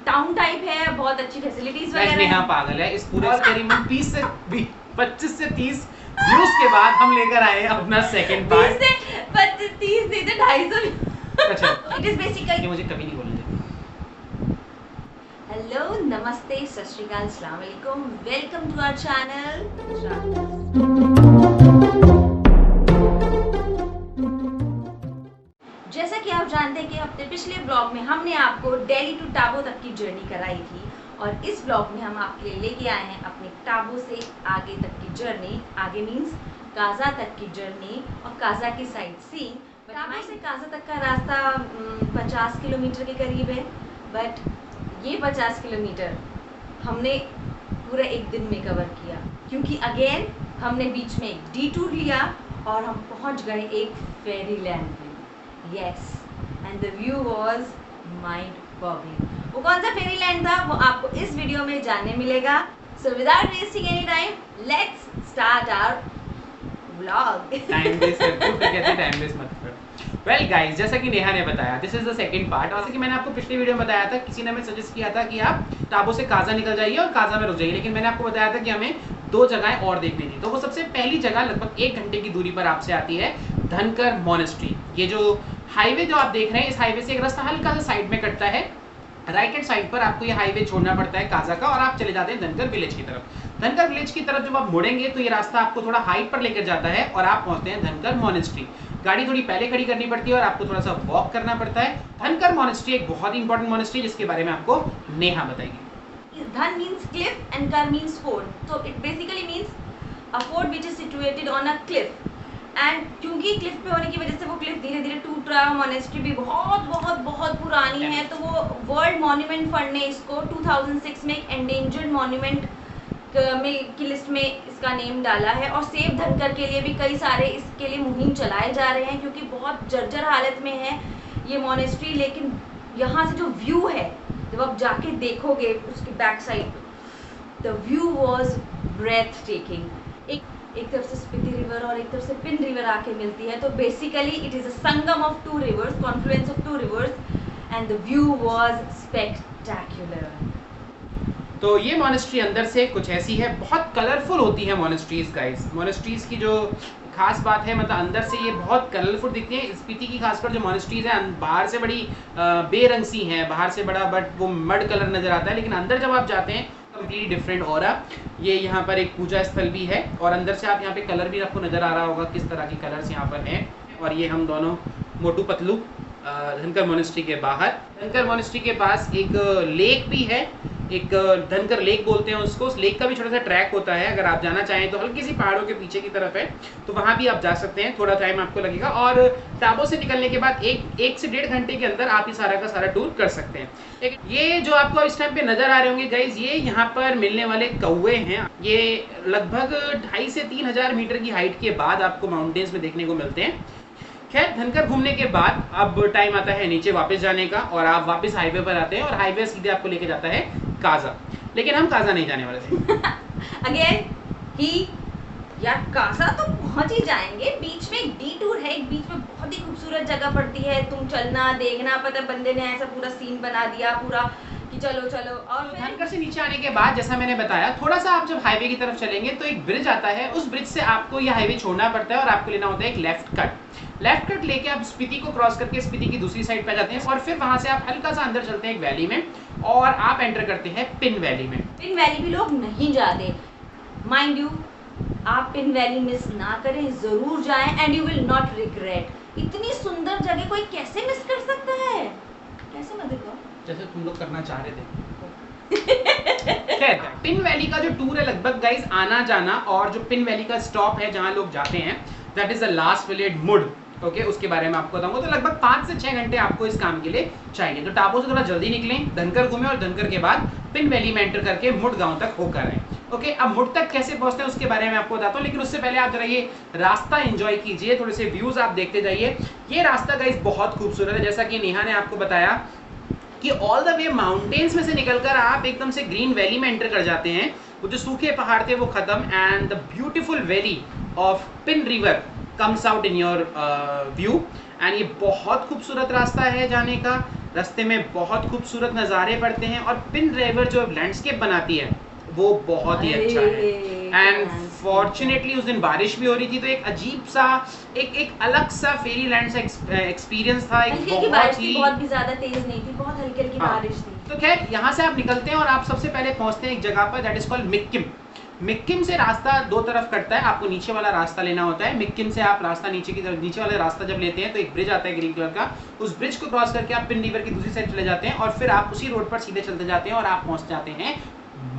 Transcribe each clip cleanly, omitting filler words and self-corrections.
Town type है, बहुत अच्छी फैसिलिटीज वगैरह नेहा पागल है। इस पूरे एक्सपेरिमेंट 25 से 30 व्यूज के बाद हम लेकर आए अपना सेकंड पार्ट। 30 नहीं तो 250। अच्छा, इट इज बेसिकली, मुझे कभी नहीं बोलना। हेलो, नमस्ते, सत श्री अकाल, अस्सलाम वालेकुम, वेलकम टू आवर चैनल। जैसा कि आप जानते हैं कि अपने पिछले ब्लॉग में हमने आपको दिल्ली टू टाबो तक की जर्नी कराई थी, और इस ब्लॉग में हम आपके लिए लेके आए हैं अपने टाबो से आगे तक की जर्नी। आगे मीन्स काजा तक की जर्नी और काजा की साइड सीइंग। टाबो से काजा तक का रास्ता 50 किलोमीटर के करीब है, बट ये 50 किलोमीटर हमने पूरा एक दिन में कवर किया, क्योंकि अगेन हमने बीच में एक डिटूर लिया और हम पहुंच गए एक फेरी लैंड में। Yes, and the view was mind boggling. वो कौन सा फेरी लैंड था वो आपको इस वीडियो में जानने मिलेगा। So without wasting any time, let's start our vlog. Time waste मत कर। वेल गाइस, जैसा कि नेहा ने बताया, this is the second part. और जैसे कि मैंने आपको पिछले वीडियो में बताया था, किसी ने हमें सजेस्ट किया था कि आप टाबो से काजा निकल जाइए और काजा में रुक जाइए, लेकिन मैंने आपको बताया था कि हमें 2 जगहें और देखनी थी। तो वो सबसे पहली जगह लगभग 1 घंटे की दूरी पर आपसे आती है धनकर मोनेस्ट्री। ये जो हाईवे जो आप देख रहे हैं, इस हाईवे से एक रास्ता हल्का सा साइड में कटता है। राइट हैंड साइड पर आपको ये हाईवे छोड़ना पड़ता है काजा का, और आप चले जाते हैं धनकर विलेज की तरफ। धनकर विलेज की तरफ जब आप मुड़ेंगे तो ये रास्ता आपको थोड़ा हाइट पर लेकर जाता है और आप पहुंचते हैं धनकर मोनेस्ट्री। गाड़ी थोड़ी पहले खड़ी करनी पड़ती है और आपको थोड़ा सा वॉक करना पड़ता है। धनकर मोनेस्ट्री एक बहुत इंपॉर्टेंट मोनेस्ट्री, जिसके बारे में आपको नेहा बताएगी। धन means cliff and कर means fort. So it basically means a fort which is situated on a cliff. And क्योंकि क्लिफ पे होने की वजह से वो क्लिफ धीरे धीरे टूट रहा है। मोनेस्ट्री भी बहुत बहुत बहुत पुरानी है, तो वो वर्ल्ड मॉन्यूमेंट फंड ने इसको 2006 में एक एंडेंजर्ड मॉन्यूमेंट की लिस्ट में इसका नेम डाला है। और सेव धनकर के लिए भी कई सारे इसके लिए मुहिम चलाए जा रहे हैं, क्योंकि बहुत जर्जर हालत में है ये मोनेस्ट्री। लेकिन यहाँ से जो व्यू है, जब आप जाके देखोगे उसकी back side, the view was breathtaking. एक तरफ से स्पीति रिवर और एक तरफ से पिन रिवर आके मिलती है, तो basically it is a Sangam of 2 reverse, Confluence of 2 reverse, and the view was spectacular. तो ये मोनेस्ट्री अंदर से कुछ ऐसी है, बहुत कलरफुल होती है मोनेस्ट्रीज गाइस। मोनेस्ट्रीज की जो खास बात है, मतलब अंदर से ये बहुत कलरफुल दिखती है। स्पीति की खासकर जो मोनेस्ट्रीज है, बाहर से बड़ी बेरंग सी हैं, बाहर से बड़ा बट वो मड कलर नजर आता है, लेकिन अंदर जब आप जाते हैं कंप्लीटली डिफरेंट ऑरा। ये यहाँ पर एक पूजा स्थल भी है, और अंदर से आप यहाँ पे कलर भी आपको नजर आ रहा होगा किस तरह के कलर्स यहाँ पर हैं। और ये हम दोनों मोटू पतलू धनकर मोनेस्ट्री के बाहर। धनकर मोनेस्ट्री के पास एक लेक भी है, एक धनकर लेक बोलते हैं उसको। उस लेक का भी छोटा सा ट्रैक होता है, अगर आप जाना चाहें तो हल्की सी पहाड़ों के पीछे की तरफ है, तो वहाँ भी आप जा सकते हैं। थोड़ा टाइम आपको लगेगा, और टाबो से निकलने के बाद एक से 1.5 घंटे के अंदर आप ये सारा का सारा टूर कर सकते हैं। लेकिन ये जो आपको इस टाइम पे नजर आ रहे होंगे गाइज, ये यहाँ पर मिलने वाले कौवे हैं। ये लगभग 2,500 से 3,000 मीटर की हाइट के बाद आपको माउंटेन्स में देखने को मिलते हैं। खैर, धनकर घूमने के बाद अब टाइम आता है नीचे वापस जाने का, और आप वापस हाईवे पर आते हैं, और हाईवे सीधे आपको लेके जाता है काजा। लेकिन हम काजा नहीं जाने वाले थे। अगेन ही यार, काजा तो पहुंच ही जाएंगे, बीच में एक डिटूर है, एक बीच में बहुत ही खूबसूरत जगह पड़ती है, तुम चलना देखना। पता बंदे ने ऐसा पूरा सीन बना दिया पूरा कि चलो चलो। और धनकर से नीचे आने के बाद, जैसा मैंने बताया, थोड़ा सा आप जब हाईवे की तरफ चलेंगे तो एक ब्रिज आता है। उस ब्रिज से आपको ये हाईवे छोड़ना पड़ता है, और आपको लेना होता है एक लेफ्ट कट लेके आप स्पीति को क्रॉस करके स्पीति की दूसरी साइड पे जाते हैं, और फिर वहां से आप हल्का सा अंदर चलते हैं एक वैली में, और आप एंटर करते हैं पिन वैली में। पिन वैली भी लोग नहीं जाते, माइंड यू, आप पिन वैली मिस ना करें, जरूर जाएं, and you will not regret. इतनी सुंदर जगह कोई कैसे मिस कर सकता है? कैसे मत देखो, जैसे तुम लोग करना चाह रहे थे। पिन वैली का जो टूर है लगभग गाइस आना जाना, और जो पिन वैली का स्टॉप है जहां लोग जाते हैं, that is the last village मुड। ओके, उसके बारे में आपको बताऊंगा। तो लगभग 5 से 6 घंटे आपको इस काम के लिए चाहिए। तो टाबो से थोड़ा जल्दी निकलें, धनकर घूमें, और धनकर के बाद पिन वैली में एंटर करके मुड गांव तक होकर आए। ओके, अब मुड तक कैसे पहुंचते हैं उसके बारे में आपको बताता हूँ, लेकिन उससे पहले आप जरा ये रास्ता एंजॉय कीजिए, थोड़े से व्यूज आप देखते जाइए। ये रास्ता गाइस बहुत खूबसूरत है, जैसा कि नेहा ने आपको बताया कि ऑल द वे माउंटेन्स में से निकलकर आप एकदम से ग्रीन वैली में एंटर कर जाते हैं। वो जो सूखे पहाड़ थे वो खत्म, and the beautiful valley of pin river comes out in your view. And ये बहुत खूबसूरत रास्ता है जाने का। रास्ते में बहुत खूबसूरत नज़ारे पड़ते हैं और पिन ड्राइवर जो लैंडस्केप बनाती है वो बहुत ही अच्छा है। एंड फॉर्चुनेटली उस दिन बारिश भी हो रही थी, तो एक अजीब सा एक अलग सा फेरी लैंड सा एक्सपीरियंस था। एक हल्की बारिश थी, बहुत भी ज्यादा तेज नहीं थी, बहुत हल्की हल्की बारिश थी। तो खैर यहाँ से आप निकलते हैं और आप सबसे पहले पहुँचते हैं एक जगह पर दैट इज कॉल्ड मिक्किम। मिक्किम से रास्ता दो तरफ कटता है, आपको नीचे वाला रास्ता लेना होता है। मिक्किम से आप रास्ता नीचे की तरफ, नीचे वाला रास्ता जब लेते हैं तो एक ब्रिज आता है ग्रीन कलर का, उस ब्रिज को क्रॉस करके आप पिन रिवर की दूसरी साइड चले जाते हैं और फिर आप उसी रोड पर सीधे चलते जाते हैं और आप पहुंच जाते हैं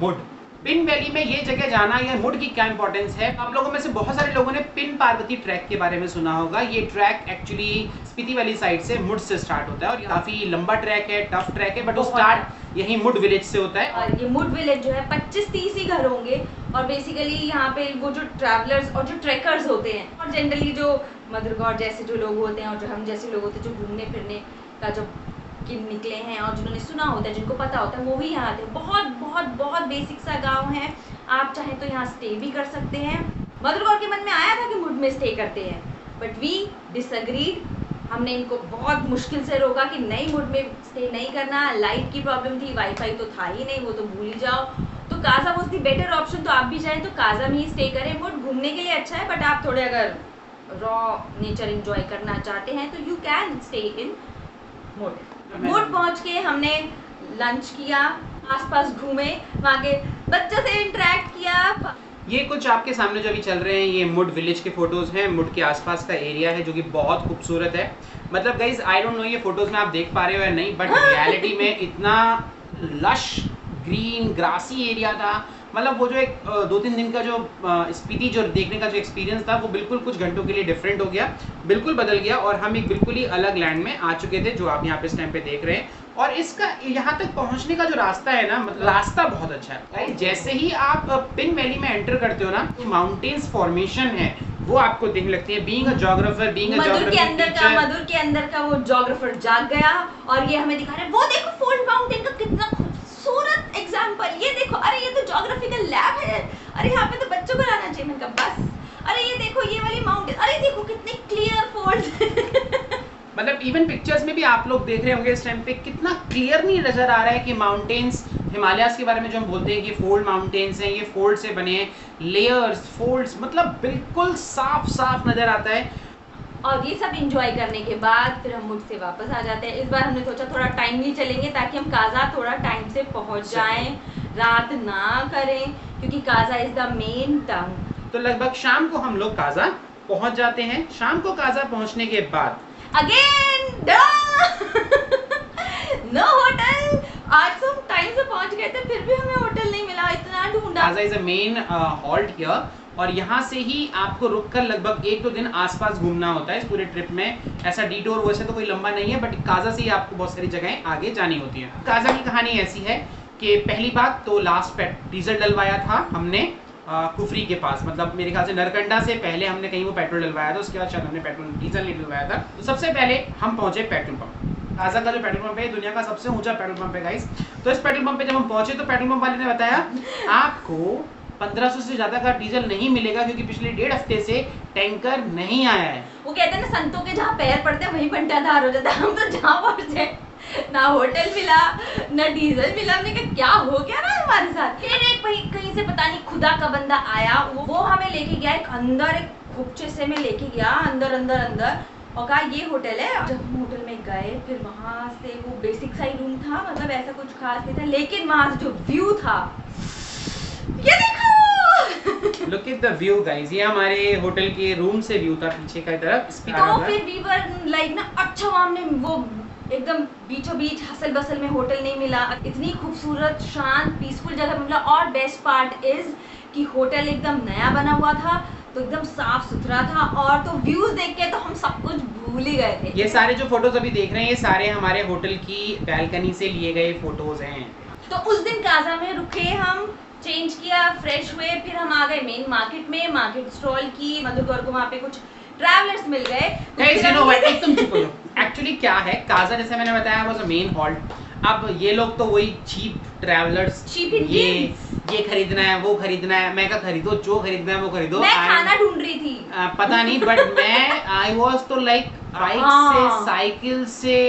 मुड। पिन वैली में ये जगह जाना या मुड की क्या इंपॉर्टेंस है, आप लोगों में से बहुत सारे लोगों ने पिन पार्वती ट्रैक के बारे में सुना होगा। ये ट्रैक एक्चुअली स्पीति वाली साइड से मुड से स्टार्ट होता है और काफी लंबा ट्रैक है, टफ ट्रैक है, बट वो स्टार्ट यही मुड विलेज से होता है। और ये मुड विलेज जो है 25-30 ही घर होंगे और बेसिकली यहाँ पे वो जो ट्रैवलर्स और जो ट्रैकर्स होते हैं और जनरली जो मधुरगढ़ जैसे जो लोग होते हैं और जो हम जैसे लोग होते हैं जो घूमने फिरने का जो कि निकले हैं और जिन्होंने सुना होता है, जिनको पता होता है, वो भी यहाँ आते हैं। बहुत बहुत बहुत बेसिक सा गांव है, आप चाहें तो यहाँ स्टे भी कर सकते हैं। मधुरगढ़ के मन में आया था कि मुड में स्टे करते हैं, बट वी डिसएग्रीड। हमने इनको बहुत मुश्किल से रोका कि नहीं, मुड में स्टे नहीं करना। लाइट की प्रॉब्लम थी, वाईफाई तो था ही नहीं, वो तो भूल ही जाओ। तो Kaza was the better option. तो आप भी चाहें तो काजा में ही स्टे करें। मुड घूमने के लिए अच्छा है, बट आप थोड़े अगर रॉ नेचर एंजॉय करना चाहते हैं तो यू कैन स्टे इन मुड। मुड पहुंच के हमने लंच किया, आसपास घूमे, वहाँ के बच्चों से इंटरेक्ट किया। ये कुछ आपके सामने जो अभी चल रहे हैं ये मुड विलेज के फोटोज हैं। मुड के आसपास का एरिया है जो कि बहुत खूबसूरत है। मतलब गाइज आई डोंट नो ये फोटोज में आप देख पा रहे हो या नहीं, बट रियलिटी में इतना लश ग्रीन ग्रासी एरिया था। मतलब वो जो एक 2-3 दिन का जो स्पीति जो देखने का जो एक्सपीरियंस था वो बिल्कुल कुछ घंटों के लिए डिफरेंट हो गया, बिल्कुल बदल गया और हम एक बिल्कुल ही अलग लैंड में आ चुके थे जो आप यहाँ पे इस टाइम पे देख रहे हैं। और इसका यहाँ तक पहुँचने का जो रास्ता है ना, मतलब रास्ता बहुत अच्छा है। जैसे ही आप पिन वैली में एंटर करते हो ना, माउंटेन्स फॉर्मेशन है वो आपको दिखने लगती है। Being a geographer, being a मधुर के अंदर का वो जोग्राफर जाग गया और ये हमें दिखा रहे हैं, वो देखो फोल्ड माउंटेन का कितना खूबसूरत एग्जांपल, ये देखो, अरे ये तो ज्योग्राफिकल लैब है, अरे यहाँ पे तो बच्चों को लाना चाहिए। मैंने कहा बस, अरे ये देखो ये वाली माउंटेन, अरे देखो कितने क्लियर फोल्ड। मतलब इवन पिक्चर्स में भी आप लोग देख रहे होंगे इस टाइम पे कितना क्लियर नहीं नजर आ रहा है कि माउंटेन्स, हिमालयास के बारे में जो हम बोलते हैं कि फोल्ड माउंटेन्स हैं, ये फोल्ड से बने हैं, लेयर्स, फोल्ड्स, मतलब बिल्कुल साफ साफ नजर आता है। और ये सब एंजॉय करने के बाद फिर हम मुड से वापस आ जाते हैं। इस बार हमने सोचा थोड़ा टाइमली चलेंगे ताकि हम काजा थोड़ा टाइम से पहुंच जाएं, रात ना करें, क्योंकि Kaza is the main town. तो लगभग शाम को हम लोग काजा पहुंच जाते हैं। शाम को काजा पहुंचने के बाद अगेन नो होटल। आज तो हम टाइम से पहुंच गए थे, फिर भी हमें होटल नहीं मिला, इतना ढूंढा। Kaza is a main halt here और यहाँ से ही आपको रुककर लगभग 1-2 दिन आसपास घूमना होता है इस पूरे ट्रिप में। ऐसा डिटूर वैसे तो कोई लंबा नहीं है, बट काजा से ही आपको बहुत सारी जगहें आगे जानी होती है। काजा की कहानी ऐसी है कि पहली बात तो लास्ट डीजल डलवाया था हमने कुफरी के पास, मतलब मेरे ख्याल से नरकंडा से पहले हमने कहीं वो पेट्रोल डलवाया था, उसके बाद शायद हमने पेट्रोल डीजल नहीं डलवाया था। तो सबसे पहले हम पहुंचे पेट्रोल पंप। काजा का जो पेट्रोल पंप है दुनिया का सबसे ऊंचा पेट्रोल पंप है गाइस। तो इस पेट्रोल पंप पे जब हम पहुंचे तो पेट्रोल पंप वाले ने बताया आपको 1500 से ज्यादा का डीजल नहीं मिलेगा क्योंकि पिछले 1.5 हफ्ते से टैंकर नहीं आया है। वो कहते हैं ना, संतों के जहाँ पैर पड़ते हैं वहीं बंटाधार हो जाता है। हम तो जहाँ पहुंचे ना होटल मिला ना डीजल मिला। हमने कहा क्या हो गया ना हमारे साथ। फिर एक कहीं से पता नहीं खुदा का बंदा आया, वो हमें लेके गया एक अंदर, एक खुपचे से में लेके गया अंदर अंदर अंदर और कहा ये होटल है। जब हम होटल में गए फिर वहां से वो बेसिक सा ही रूम था, मतलब ऐसा कुछ खास नहीं था, लेकिन वहां से जो व्यू था, ये देखो Look at the view guys, ये हमारे होटल के रूम से व्यू था पीछे की तरफ। तो फिर वी वर लाइक ना, अच्छा हमने वो एकदम बीचों बीच हसल बसल में होटल नहीं मिला, इतनी खूबसूरत शांत पीसफुल जगह मिला। और बेस्ट पार्ट इज कि होटल एकदम नया बना हुआ था, तो एकदम साफ सुथरा था और तो व्यूज देख के तो हम सब कुछ भूल ही गए थे। ये सारे जो फोटोज अभी देख रहे हैं ये सारे हमारे होटल की बैल्कनी से लिए गए फोटोज हैं। तो उस दिन काजा में रुके, हम चेंज किया, फ्रेश हुए, फिर हम आ गए मेन मार्केट में, मार्केट स्टॉल की। मधुगढ़ को वहाँ पे कुछ ट्रैवलर्स मिल गए। तुम चुप हो जाओ। एक्चुअली क्या है, काजा जैसे मैंने बताया वाज अ मेन हॉल्ट। अब ये लोग तो वही चीप ट्रैवलर्स, ये खरीदना है वो खरीदना है, मैं क्या खरीदो, जो खरीदना है वो खरीदो। मैं खाना ढूंढ रही थी, पता नहीं, बट मैं आई वाज तो लाइक बाइक से, साइकिल से,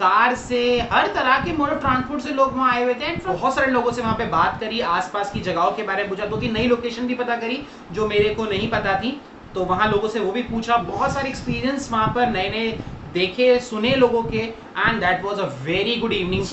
कार से, हर तरह के मोड ऑफ ट्रांसपोर्ट से लोग वहाँ आए हुए थे। बहुत सारे लोगों से वहाँ पे बात करी, आसपास की जगहों के बारे में पूछा, 2-3 नई लोकेशन भी पता करी जो मेरे को नहीं पता थी, तो वहाँ लोगों से वो भी पूछा। बहुत सारे एक्सपीरियंस वहाँ पर नए नए देखे सुने लोगों के, and that was a very good evening.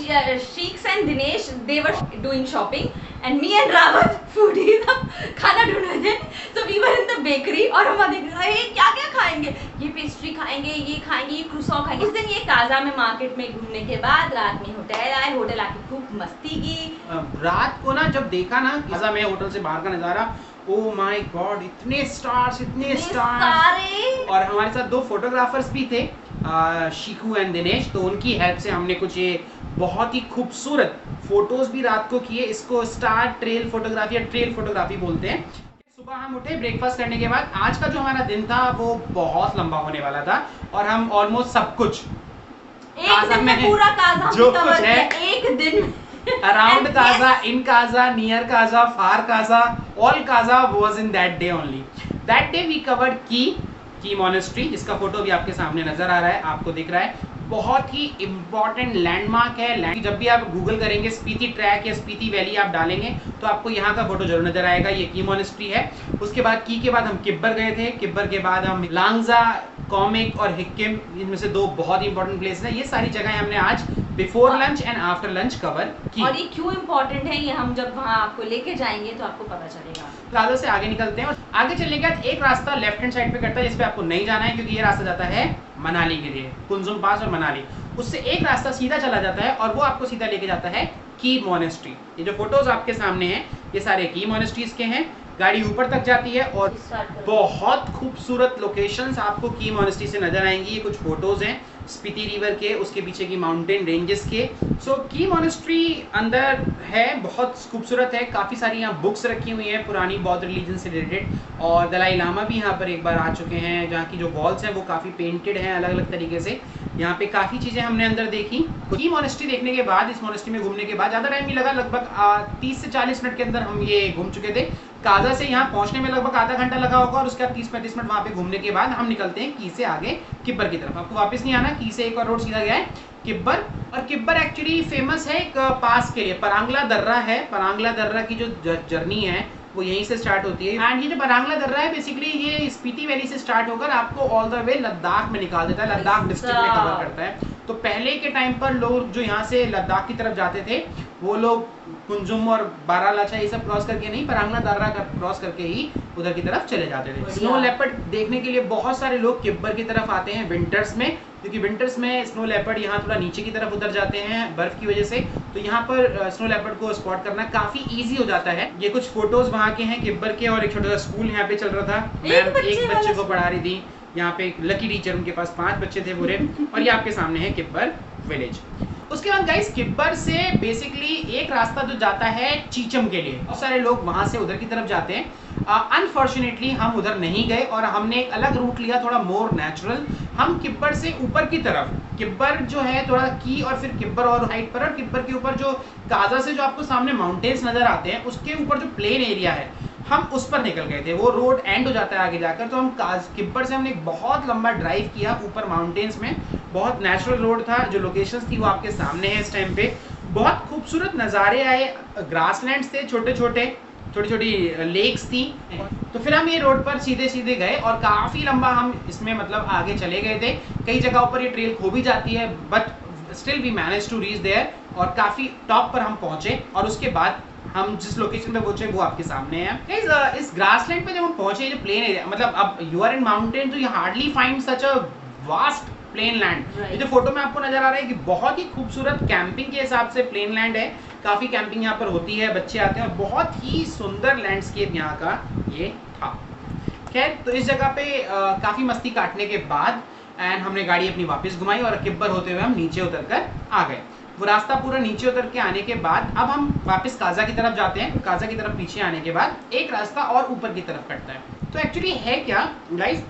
Sheiks and Dinesh, they were doing shopping and me and Rawat foodies हम खाना ढूंढ रहे थे, so we were in the bakery और हम देख रहे थे क्या क्या खाएंगे, ये पेस्ट्री खाएंगे, ये खाएंगे, ये क्रूसॉ खाएंगे। उस दिन ये काजा में मार्केट में घूमने के बाद रात में होटल आए, होटल आके खूब मस्ती की। रात को ना जब देखा ना काजा में होटल से बाहर का नजारा, ओ माय गॉड, इतने स्टार्स सारे। और हमारे साथ 2 फोटोग्राफर्स भी थे, शिकू एंड दिनेश, तो उनकी हेल्प से हमने कुछ ये बहुत ही खूबसूरत फोटोज भी रात को किए। इसको स्टार ट्रेल फोटोग्राफी या ट्रेल फोटोग्राफी बोलते हैं। सुबह हम उठे ब्रेकफास्ट करने के बाद, आज का जो हमारा दिन था वो बहुत लंबा होने वाला था और हम ऑलमोस्ट सब कुछ एक दिन में पूरा काजा जो कवर कुछ है किया, एक दिन में around Kaza, in Kaza, near Kaza, far Kaza, all Kaza was in that day only. That day we covered की मोनेस्ट्री, जिसका फोटो भी आपके सामने नजर आ रहा है, आपको दिख रहा है। बहुत ही इम्पोर्टेंट लैंडमार्क है। जब भी आप गूगल करेंगे स्पीति ट्रैक या स्पीति वैली आप डालेंगे तो आपको यहाँ का फोटो जरूर नजर आएगा। ये की मोनेस्ट्री है। उसके बाद की के बाद हम किब्बर गए थे, किब्बर के बाद हम लांगजा, कॉमिक और हिक्किम, इनमें से 2 बहुत ही इंपॉर्टेंट प्लेस हैं। ये सारी जगहें हमने आज before lunch and after lunch cover की। और ये क्यों इम्पोर्टेंट है, ये हम जब वहाँ आपको लेके जाएंगे तो आपको पता चलेगा। प्लाजा से आगे निकलते हैं और आगे चलने के बाद एक रास्ता लेफ्ट हैंड साइड पे कटता है, जिस पे आपको नहीं जाना है क्योंकि ये रास्ता जाता है मनाली के लिए, कुंजुम पास और मनाली। उससे एक रास्ता सीधा चला जाता है और वो आपको सीधा लेके जाता है की मोनेस्ट्री। ये जो फोटोज आपके सामने हैं ये सारे की मोनेस्ट्रीज के हैं। गाड़ी ऊपर तक जाती है और बहुत खूबसूरत लोकेशंस आपको की मोनेस्ट्री से नजर आएंगी। ये कुछ फोटोज हैं स्पीति रिवर के, उसके पीछे की माउंटेन रेंजेस के। सो की मोनेस्ट्री अंदर है, बहुत खूबसूरत है। काफ़ी सारी यहाँ बुक्स रखी हुई हैं पुरानी बौद्ध रिलीजन से रिलेटेड, और दलाई लामा भी यहाँ पर एक बार आ चुके हैं, जहाँ की जो वॉल्स हैं वो काफ़ी पेंटेड हैं अलग अलग तरीके से। यहाँ पे काफ़ी चीज़ें हमने अंदर देखी। की मोनेस्ट्री देखने के बाद, इस मोनेस्ट्री में घूमने के बाद ज़्यादा टाइम नहीं लगा, लगभग 30 से 40 मिनट के अंदर हम ये घूम चुके थे। काजा से यहाँ पहुँचने में लगभग आधा घंटा लगा होगा और उसके बाद 30-35 मिनट वहाँ पे घूमने के बाद हम निकलते हैं की से आगे किब्बर की तरफ। आपको वापस नहीं आना, की से एक और रोड सीधा गया है किब्बर। और किब्बर एक्चुअली फेमस है एक पास के लिए, परांगला दर्रा है। परांगला दर्रा की जो जर्नी है वो यहीं से स्टार्ट होती है। एंड ये जो परांगला दर्रा है बेसिकली ये स्पीति वैली से स्टार्ट होकर आपको ऑल द वे लद्दाख में निकाल देता है, लद्दाख डिस्ट्रिक्ट में कवर करता है। तो पहले के टाइम पर लोग जो यहाँ से लद्दाख की तरफ जाते थे वो लोग कुंजुम और बारालाचा ये सब क्रॉस करके नहीं, परांगला दर्रा क्रॉस करके ही उधर की तरफ चले जाते थे। स्नो लेपर्ड देखने के लिए बहुत सारे लोग किब्बर की तरफ आते हैं विंटर्स में, क्योंकि विंटर्स में स्नो लेपर्ड यहाँ थोड़ा नीचे की तरफ उतर जाते हैं बर्फ की वजह से। तो यहाँ पर स्नो लेपर्ड को स्पॉट करना काफी इजी हो जाता है। ये कुछ फोटोज वहाँ के हैं किब्बर के, और एक छोटा सा स्कूल यहाँ पे चल रहा था। मैम एक बच्चे को पढ़ा रही थी यहाँ पे, एक लकी टीचर, उनके पास 5 बच्चे थे पूरे। और ये आपके सामने है किब्बर विलेज। उसके बाद गाइस किब्बर से बेसिकली एक रास्ता जो जाता है चीचम के लिए, बहुत सारे लोग वहां से उधर की तरफ जाते हैं। अनफॉर्चुनेटली हम उधर नहीं गए और हमने एक अलग रूट लिया, थोड़ा मोर नेचुरल। हम किब्बर से ऊपर की तरफ, किब्बर जो है थोड़ा की और फिर किब्बर और हाइट पर, और किब्बर के ऊपर जो काजा से जो आपको सामने माउंटेन्स नजर आते हैं उसके ऊपर जो प्लेन एरिया है हम उस पर निकल गए थे। वो रोड एंड हो जाता है आगे जाकर। तो हम किब्बर से हमने एक बहुत लंबा ड्राइव किया ऊपर माउंटेन्स में। बहुत नेचुरल रोड था, जो लोकेशंस थी वो आपके सामने है इस टाइम पे। बहुत खूबसूरत नज़ारे आए, ग्रासलैंड्स थे, छोटी छोटी लेक्स थी। तो फिर हम ये रोड पर सीधे सीधे गए और काफ़ी लंबा हम इसमें मतलब आगे चले गए थे। कई जगहों पर ये ट्रेल खो भी जाती है, but still we manage to reach there, और काफ़ी टॉप पर हम पहुँचे। और उसके बाद हम जिस लोकेशन पे पहुंचे वो आपके सामने है। इस ग्रासलैंड पे जब हम पहुंचे, जो प्लेन एरिया, मतलब अब यू आर इन माउंटेन, तो you hardly find such a vast plain land. ये जो फोटो में आपको नजर आ रहा है कि बहुत ही खूबसूरत कैंपिंग के हिसाब से प्लेन लैंड है। काफी कैंपिंग यहाँ पर होती है, बच्चे आते हैं, और बहुत ही सुंदर लैंडस्केप यहाँ का ये था। खैर, तो इस जगह पे काफी मस्ती काटने के बाद एंड हमने गाड़ी अपनी वापस घुमाई और किब्बर होते हुए हम नीचे उतर कर आ गए। वो रास्ता पूरा नीचे उतर के आने के बाद अब हम वापस काजा की तरफ जाते हैं। काजा की तरफ पीछे आने के बाद एक रास्ता और ऊपर की तरफ कटता है। तो एक्चुअली है क्या गाइस,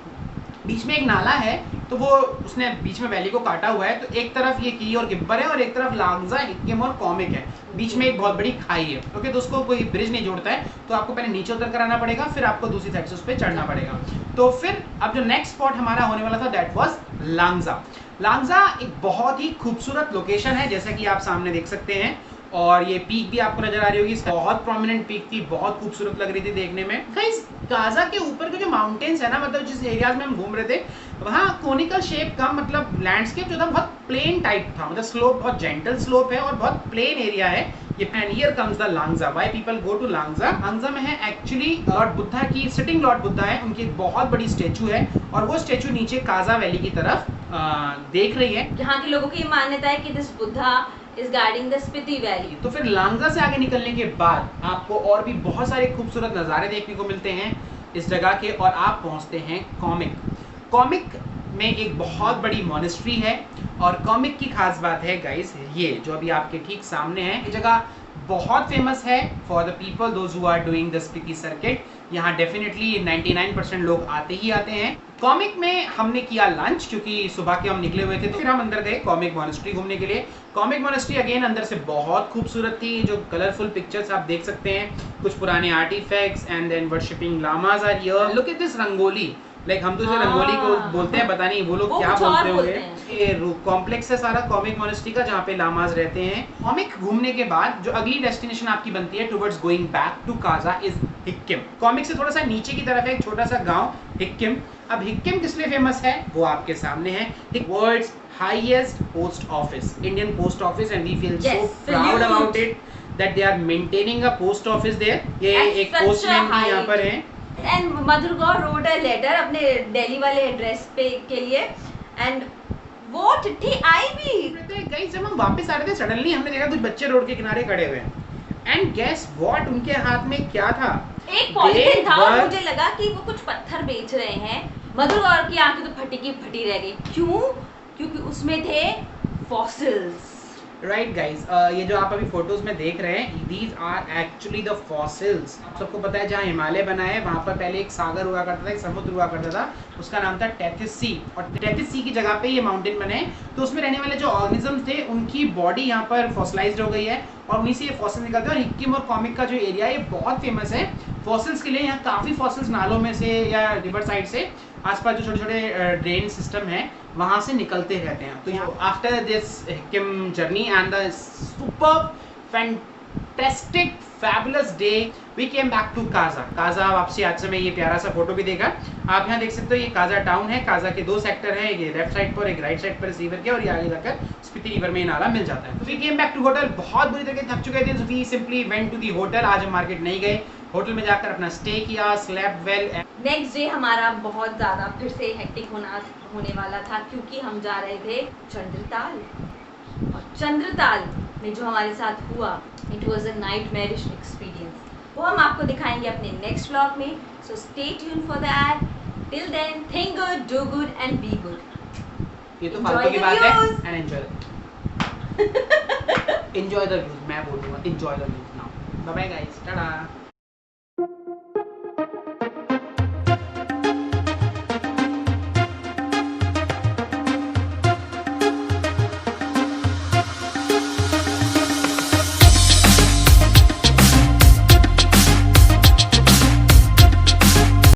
बीच में एक नाला है, तो वो उसने बीच में वैली को काटा हुआ है। तो एक तरफ ये की और किब्बर है और एक तरफ लांगजा, हिक्किम और कॉमिक है। बीच में एक बहुत बड़ी खाई है। ओके, तो उसको कोई ब्रिज नहीं जोड़ता है, तो आपको पहले नीचे उतर कर आना पड़ेगा, फिर आपको दूसरी साइड से उस पर चढ़ना पड़ेगा। तो फिर अब जो नेक्स्ट स्पॉट हमारा होने वाला था दैट वाज लांगजा। लांगजा एक बहुत ही खूबसूरत लोकेशन है, जैसा कि आप सामने देख सकते हैं, और ये पीक भी आपको नजर आ रही होगी, बहुत प्रोमिनेंट पीक थी, बहुत खूबसूरत लग रही थी देखने में। गाइस गाजा के ऊपर के जो माउंटेन्स है ना, मतलब जिस एरियाज में हम घूम रहे थे वहाँ कोनिकल शेप का मतलब लैंडस्केप जो था बहुत प्लेन टाइप था, मतलब स्लोप बहुत जेंटल स्लोप है और बहुत प्लेन एरिया है ये। And here comes the Langza. Why people go to Langza? Langza में है एक्चुअली लॉर्ड बुद्धा की, सिटिंग लॉर्ड बुद्धा है, उनकी एक बहुत बड़ी स्टेचू है और वो स्टेचू नीचे काजा वैली की तरफ देख रही है। यहाँ के लोगों की मान्यता है कि this Buddha is guarding the Spiti valley. तो फिर लांगजा से आगे निकलने के बाद आपको और भी बहुत सारे खूबसूरत नज़ारे देखने को मिलते हैं इस जगह के, और आप पहुंचते हैं कॉमिक। कॉमिक में एक बहुत बड़ी मॉनेस्ट्री है, और कॉमिक की खास बात है गाइस, ये जो अभी आपके ठीक सामने है, ये जगह बहुत फेमस है for the people those who are doing the Spiti circuit. यहाँ डेफिनेटली 99% लोग आते ही आते हैं। कॉमिक में हमने किया लंच, क्योंकि सुबह के हम निकले हुए थे, तो फिर हम अंदर गए कॉमिक मॉनेस्ट्री घूमने के लिए। कॉमिक मॉनेस्ट्री अगेन अंदर से बहुत खूबसूरत थी, जो कलरफुल पिक्चर्स आप देख सकते हैं, कुछ पुराने artifacts, and then worshipping lamas are here. Look at this rangoli, like हम तो इसे रंगोली को बोलते हैं, पता नहीं वो लोग क्या बोलते होंगे। ये कॉम्प्लेक्स है सारा कॉमिक मॉनेस्ट्री का, जहाँ पे लामाज रहते हैं। कॉमिक घूमने के बाद जो अगली डेस्टिनेशन आपकी बनती है towards going back to Kaza is Hikkim. Komic से थोड़ा सा नीचे की तरफ है एक छोटा सा गांव हिक्किम। अब हिक्किम किस लिए फेमस है वो आपके सामने है। World's highest post office, Indian post office, and we feel so proud about it that they are maintaining a post office there. ये एक पोस्टमैन भी यहाँ पर है। And Madhur Gaur wrote a letter अपने दिल्ली वाले एड्रेस पे के लिए, एंड वो चिट्ठी आई भी। गाइस जब हम वापस आ रहे थे सडनली हमने देखा कुछ बच्चे रोड के किनारे खड़े हुए हैं, एंड गेस व्हाट, उनके हाथ में क्या था? एक पॉलिथीन था, और मुझे लगा कि वो कुछ पत्थर बेच रहे हैं। मधुर गौर की आंखें तो फटी की फटी रह गई। क्यों? क्योंकि उसमें थे फॉसिल्स। राइट गाइस, ये जो आप अभी फोटोज में देख रहे हैं, these are actually the fossils. आप सबको पता है जहाँ हिमालय बना है वहाँ पर पहले एक सागर हुआ करता था, एक समुद्र हुआ करता था, उसका नाम था टेथिस सी, और टेथिस सी की जगह पे ये माउंटेन बने, तो उसमें रहने वाले जो ऑर्गेनिजम्स थे उनकी बॉडी यहाँ पर फॉसिलाइज्ड हो गई है, और उन्हीं से ये फॉसिल निकलते हैं। और हिक्किम और कॉमिक का जो एरिया है ये बहुत फेमस है फॉसिल्स के लिए। यहाँ काफ़ी फॉसिल्स नालों में से या रिवर साइड से आसपास जो छोटे छोटे ड्रेन सिस्टम है वहाँ से निकलते रहते हैं। तो after this Hikkim journey and the super fantastic fabulous day we came back to Kaza. Kaza वापसी आज से मैं ये प्यारा सा फोटो भी देखा, आप यहाँ देख सकते हो, ये काजा टाउन है। काजा के 2 सेक्टर है, ये लेफ्ट साइड पर, एक राइट साइड पर इस रिवर के, और ये आगे जाकर स्पीति रिवर में नाला मिल जाता है। We came back to hotel, बहुत बुरी तरह थक चुके थे, so we simply went to the hotel। आज हम मार्केट नहीं गए, होटल में जाकर अपना स्टे किया, स्लेप्ट वेल। नेक्स्ट डे हमारा बहुत ज़्यादा फिर से हेक्टिक होने वाला था, क्योंकि हम जा रहे थे चंद्रताल, और चंद्रताल में जो हमारे साथ हुआ, it was a nightmarish experience. वो हम आपको दिखाएंगे अपने नेक्स्ट व्लॉग में, so stay tune for that. Till then think good, do good and be good. ये तो फालतू की बात है, and enjoy enjoy the views. मैं बोलूँगा enjoy the views now. Bye bye guys, Tata.